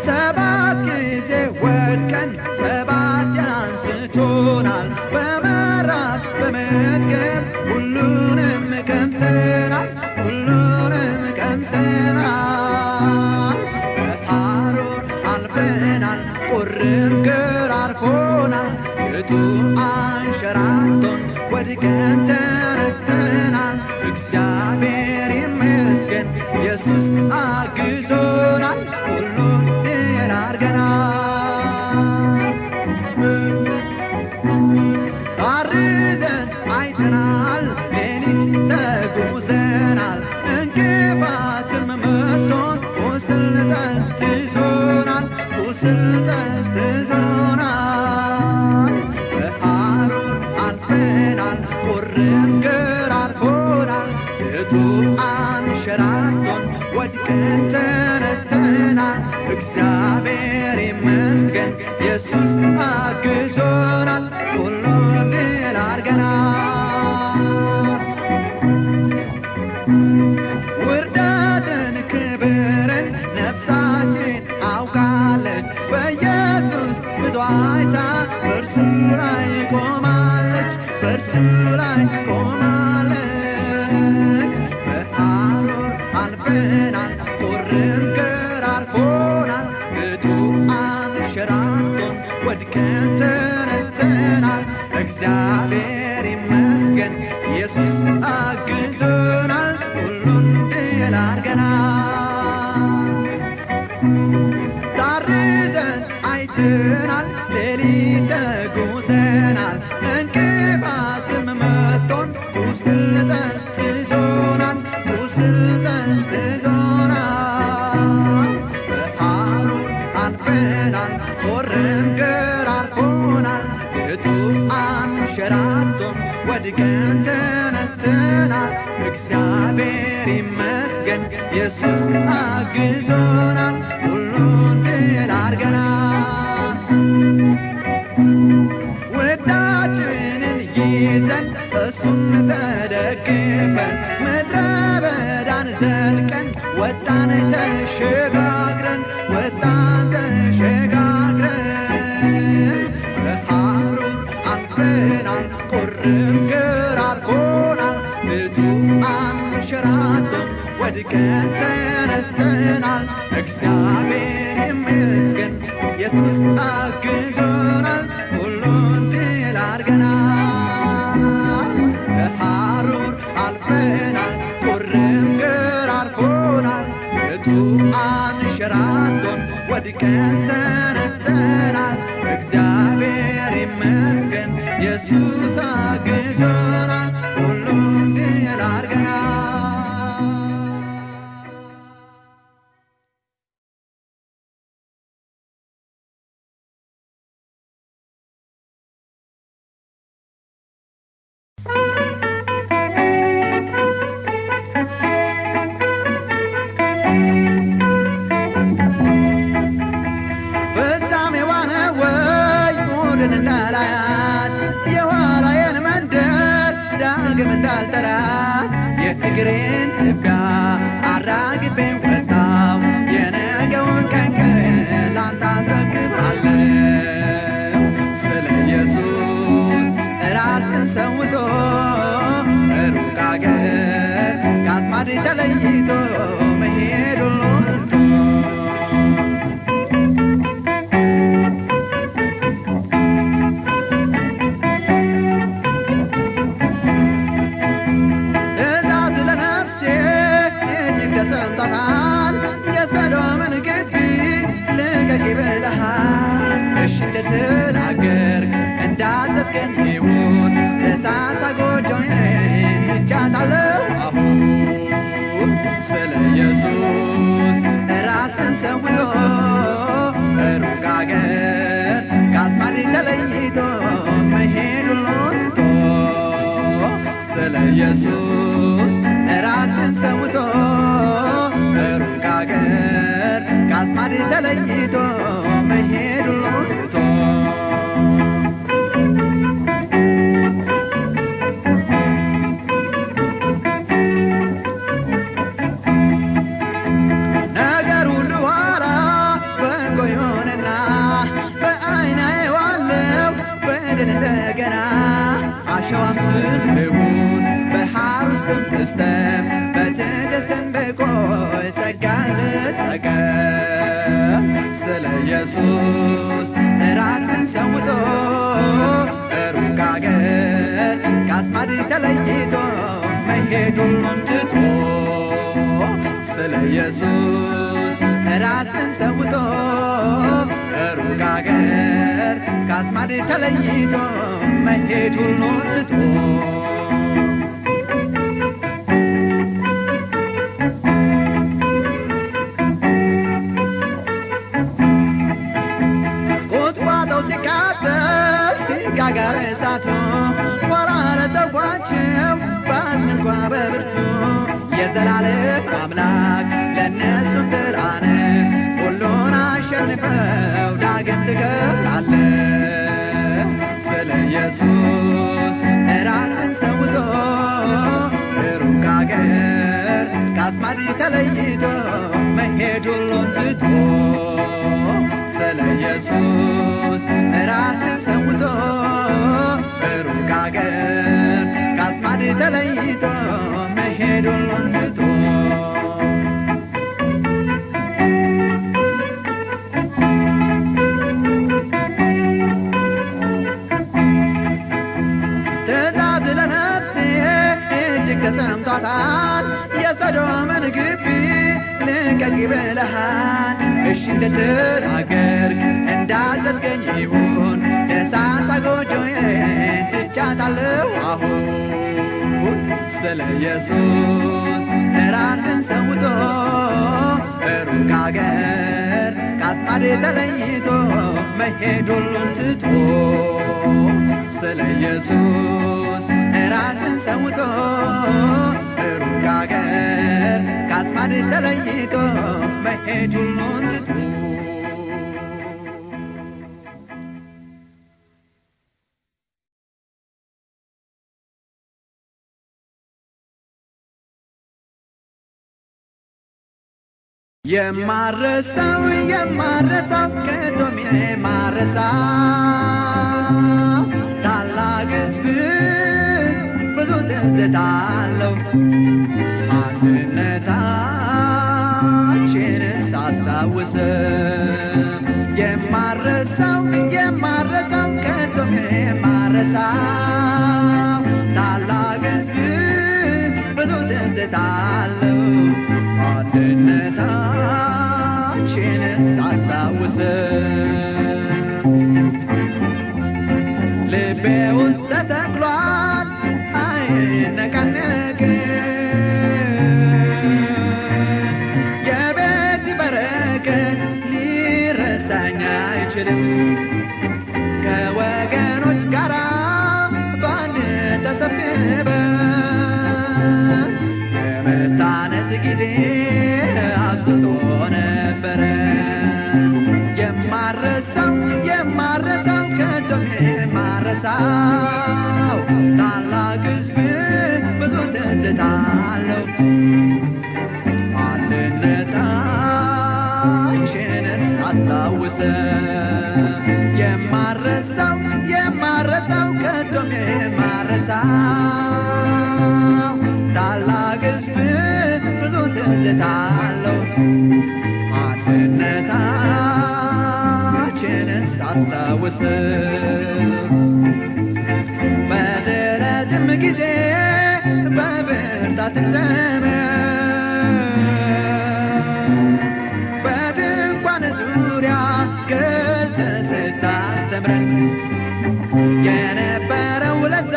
ሰባት ጊዜ ወድቀን ሰባት አንስቶናል በመራት በመጥቀም ሁሉንም ቀምሰናል ሁሉንም ቀምሰናል አልፈናል ቁርም ግር አርፎናል እቱ አንሸራቶን ወድቀን ተነስተናል እግዚአብሔር ይመስገን ኢየሱስ አግዞናል ሁሉን ድል አድርገናል ታርዘን አይተናል ሌሊት ተጉዘናል እንቅፋትም መቶን ቁስል ጠዝጥዞናል ቁስል ጠዝጥዞናል በሐሩር አልፈናል ቁርም ግር አርፎናል እቱ አንሸራቶን ወድቀን ተነስተናል እግዚአብሔር ይመስገን ኢየሱስ አግዞናል ሁሉን ድል አድርገናል ውርደትን ክብርን ነፍሳችን አውቃለች በኢየሱስ ብዙ አይታ በእርሱ ላይ ቆማለች በእርሱ ላይ ቆማለች በሐሩር አልፈናል ቁርም ግር አርፎናል እቱ አንሸራቶን ወድቀን ተነስተናል እግዚአብሔር ይመስገን ኢየሱስ አግዞናል ሁሉን ድል አድርገናል ታርዘን አይተናል ሌሊት ተጉዘናል እንቅፋትም መቶን ቁስል ጠዝጥዞናል ቁስል ጠዝጥዞናል በሐሩር አልፈናል ቁርም ግር አርፎናል እቱ አንሸራቶን ወድቀን ወድቀን ተነስተናል። እግዚአብሔር ይመስገን ኢየሱስ አግዞናል። ሁሉን ድል አድርገናል። ወዳችንን ይዘን እሱን ተደግፈን ምድረ በዳን ዘልቀን ወጣን ተሸጋግረን በሐሩር አልፈናል። ቁርም ግር አድርጎናል። ምቱ አንሸራቶን ወድቀን ተነስተናል። እግዚአብሔር ይመስገን ኢየሱስ አግዞናል። ሁሉን ድል አድርገናል። በሐሩር አልፈናል። ቁርም ግር አድርጎናል። ምቱ አንሸራቶን ወድቀን ተነስተናል። እግዚአብሔር ይመስገን ኢየሱስ አግዞናል። ሁሉን ድል አድርገናል። የኋላዬን መንደር ዳግም እንዳልጠራት የእግሬን ትቢያ አራግፌ ወጣሁ። የነገውን ቀን ላንተ አስረክባለሁ። ስለ ኢየሱስ ራስን ሰውቶ ሩቅ አገር ከአስማድ ተለይቶ መሄዱን ትቶ የሰዶምን ግቢ ልቀቂ ብለሃል። እሺ እንደተናገር እንዳዘዝከኝ ይሁን። ለሳታ ጎጆዬን ትቻታለሁ አሁን። ስለ ኢየሱስ ራስን ሰውቶ ሩቅ አገር ከአስማድ ተለይቶ መሄዱን ትቶ ስለ ኢየሱስ ራስን ሰውቶ ሩቅ አገር ከአስማድ ተለይቶ መሄዱን ትቶ ነገር ሁሉ ኋላ በጎ ይሆንና በዓይኔ አየዋለሁ በድል እንደገና። አሸዋም ስንሁን ባህር ውስጥም ትስተም በትዕግስት እንድቆይ ጸጋ ልጠቀም። ስለ ኢየሱስ ራስን ሰውቶ ሩቅ አገር ከአስማድ ተለይቶ መሄዱን ትቶ ስለ ኢየሱስ ራስን ሰውቶ ሩቅ አገር ከአስማድ ተለይቶ መሄዱን ትቶ ቁጥቋጦው ሲቃጠል ሲጋጋር እሳቱ ወራረተጓቸው በአዝንጓ በብርቱ የዘላለም አምላክ ለእነሱም ጥራነ ሁሉን አሸንፈው ዳግም ትከብራለህ። ስለ ኢየሱስ ራስን ሰውቶ ሩቅ አገር ከአስማድ ተለይቶ መሄዱን ትቶ ስለ ኢየሱስ ራስን ሰውቶ ሩቅ አገር ከአስማድ ተለይቶ መሄዱን ትቶ ትእዛዝ ለነፍሴ እጅግ ተሰምቷታል። የሰዶምን ግቢ ልቀቂ ብለሃል። እሺ እንደተናገርክ እንዳዘዝከኝ ይሁን። የሳሳ ጎጆዬን ትቻታለሁ አሁን። ስለ ኢየሱስ ራስን ሰውቶ ሩቅ አገር ከአስማድ ተለይቶ መሄዱን ትቶ ስለ ኢየሱስ ራስን ሰውቶ ሩቅ አገር ከአስማድ ተለይቶ መሄድ ሁሉን ትቶ የማረሳው ከቶም የማረሳው ታላቅ ሕዝብ ብዙ ትዝታ አለው አንድነታችንን ሳስታውስ የማረሳው ከቶም የማረሳው ታላቅ ሕዝብ ብዙ ትዝታ አለው አንድነታችንን ሳስታውስ ልቤ ውስጥ ተተክሏል አይነቃነቅም የቤት በረከት ሊረሳኝ አይችልም ከወገኖች ጋር በአንድ ተሰብስበን የመታነት ጊዜ አብዝቶ ነበረ የማረሳው ከቶም የማረሳው ታላቅ ሕዝብ ብዙ ትዝታ አለው አንድነታችንን ሳስታውስ የማረሳው ከቶም የማረሳው ታላቅ ሕዝብ ብዙ ትዝታ አለው አንድነታችንን ሳስታውስ በድረትም ጊዜ በብርታት ዘመን በድንኳን ዙሪያ ገጽህ ስታስተምረን የነበረው ለዛ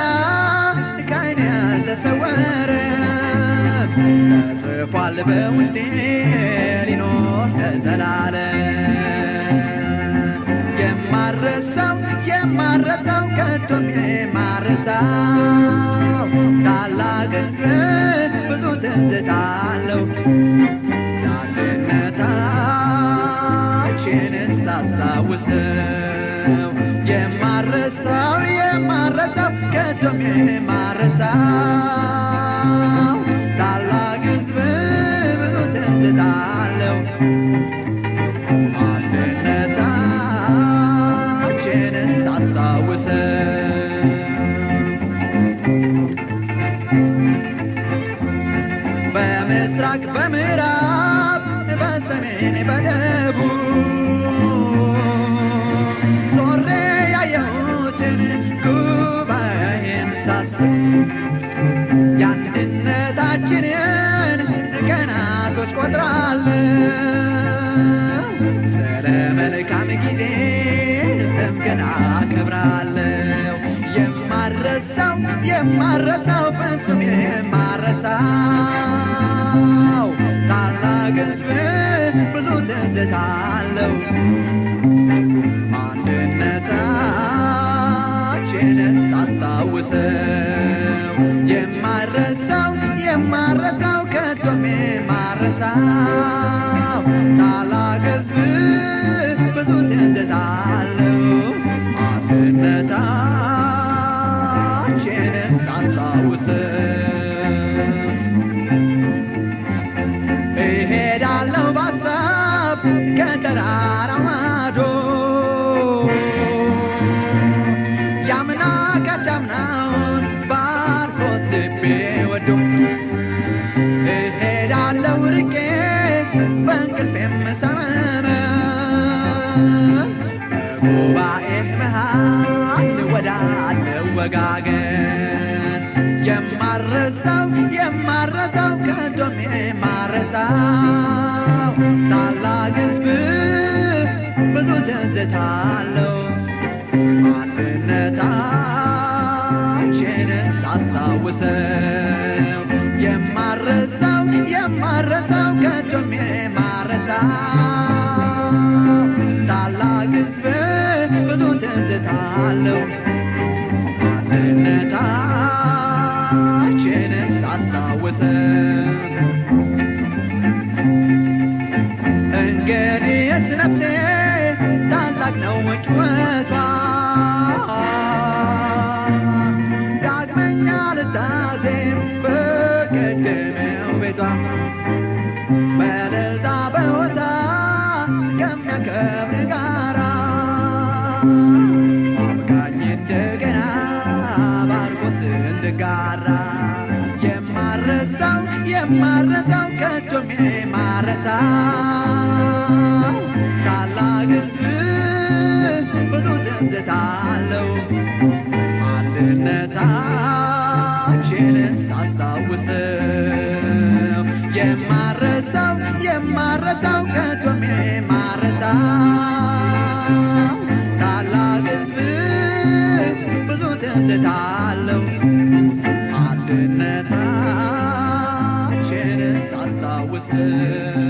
ከዓይኔ አልተሰወረም ተጽፏል በውስጤ ሊኖር ለዘላለም የማረሳው ከቶም የማረሳው ታላቅ ሕዝብ ብዙ ትዝታ አለው አንድነታችንን ሳስታውስ የማረሳው ከቶም የማረሳው ታላቅ ሕዝብ ብዙ ትዝታ አለው አንድነታችንን ሳስታውስ በምስራቅ በምዕራብ በሰሜን በደቡብ ዞሬ ያየሁትን ጉባኤን ሳስብ የአንድነታችንን ቀናቶች ቆጥራለሁ ስለ መልካም ጊዜ ስም ግን አከብራለሁ የማረሳው ፍጹም የማረሳው ታላቅ ሕዝብ ብዙ ትዝታ አለው አንድነታችንን ሳስታውስ የማረሳው ከቶም የማረሳው ታላቅ ሕዝብ ብዙ ትዝታ አለው አንድነታችንን ሳስታውስ እሄዳለሁ በሀሳብ ከተራራው ማዶ ያምና ካቻምናውን ባርኮት ልቤ ወዶ እሄዳለሁ ርቄ በእንቅልፌም ሰመመ በጉባኤህ መሃል ወዳለው ወጋገን የማረሳው ከቶም የማረሳው ታላቅ ሕዝብ ብዙ ትዝታ አለው አንድነታችንን ሳስታውስ የማረሳው ከቶም የማረሳው ታላቅ ሕዝብ ብዙ ትዝታ አለው አንድነታችንን ሳስታውሰው እንግዲህስ ነፍሴ ታላቅ ነው ጩኸቷ ዳግመኛ ልታዜም በቀደመው ቤቷ በእልልታ በሆታ ከሚያከብር ጋራ አብቃኝ እንደገና ባርኮት እንድጋራ የማረሳው ከቶም የማረሳው ታላቅ ሕዝብ ብዙ ትዝታ አለው አንድነታችንን ሳስታውሰው የማረሳው ከቶም የማረሳው ታላቅ ሕዝብ ብዙ ትዝታ አለው አንድነታችንን ሳስታውሰው